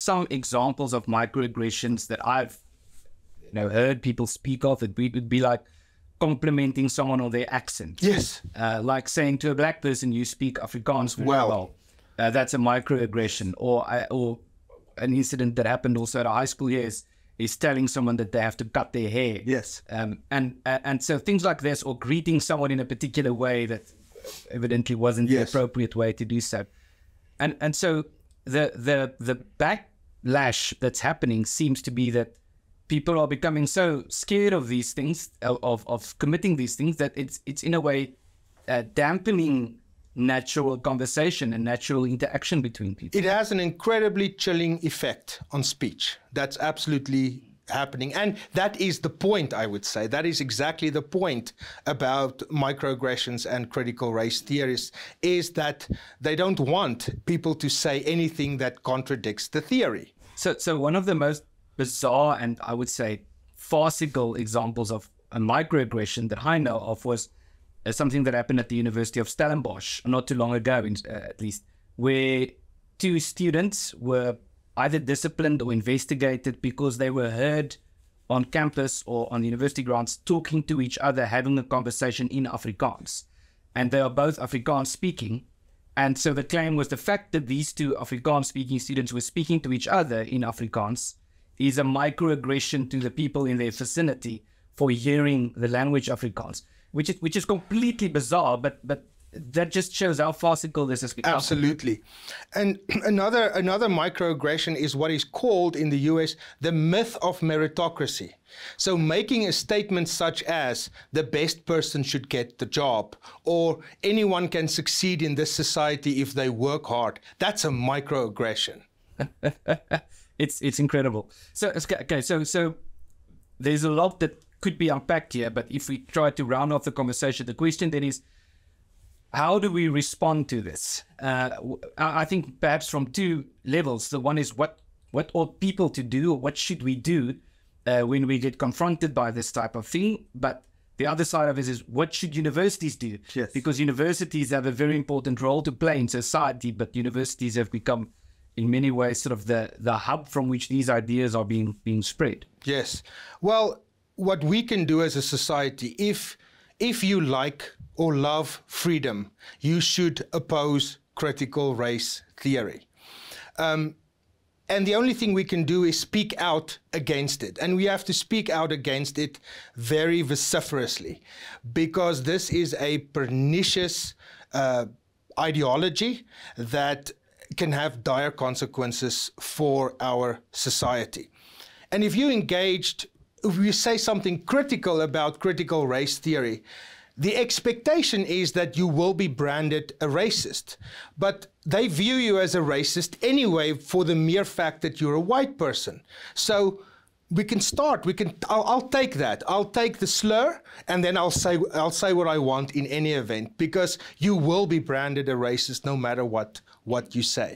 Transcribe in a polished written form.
some examples of microaggressions that I've heard people speak of. It would be like complimenting someone on their accent. Yes. Like saying to a black person, you speak Afrikaans well. That's a microaggression. Or an incident that happened also at a high school years is telling someone that they have to cut their hair. Yes. And so things like this, or greeting someone in a particular way that evidently wasn't the appropriate way to do so. And so the backlash that's happening seems to be that people are becoming so scared of these things, of committing these things, that it's in a way dampening natural conversation and natural interaction between people. It has an incredibly chilling effect on speech. That's absolutely happening. And that is the point, I would say. That is exactly the point about microaggressions and critical race theorists, is that they don't want people to say anything that contradicts the theory. So one of the most bizarre and I would say farcical examples of a microaggression that I know of was something that happened at the University of Stellenbosch not too long ago, at least, where two students were either disciplined or investigated because they were heard on campus or on university grounds talking to each other, having a conversation in Afrikaans. And they are both Afrikaans speaking. And so the claim was the fact that these two Afrikaans speaking students were speaking to each other in Afrikaans is a microaggression to the people in their vicinity for hearing the language Afrikaans, which is completely bizarre, but that just shows how farcical this has become. Absolutely. And another microaggression is what is called in the US the myth of meritocracy. So making a statement such as the best person should get the job, or anyone can succeed in this society if they work hard, that's a microaggression. It's incredible. So there's a lot that could be unpacked here, but if we try to round off the conversation, the question then is, how do we respond to this? I think perhaps from two levels. The one is what ought people to do, or what should we do when we get confronted by this type of thing? But the other side of it is, what should universities do? Yes. Because universities have a very important role to play in society, but universities have become, in many ways, sort of the hub from which these ideas are being spread. Yes. Well, what we can do as a society, if you like or love freedom, you should oppose critical race theory. And the only thing we can do is speak out against it. And we have to speak out against it very vociferously, because this is a pernicious ideology that can have dire consequences for our society. And if you say something critical about critical race theory, the expectation is that you will be branded a racist. But they view you as a racist anyway for the mere fact that you're a white person. So we can start. I'll take that. I'll take the slur, and then I'll say what I want in any event, because you will be branded a racist no matter what you say.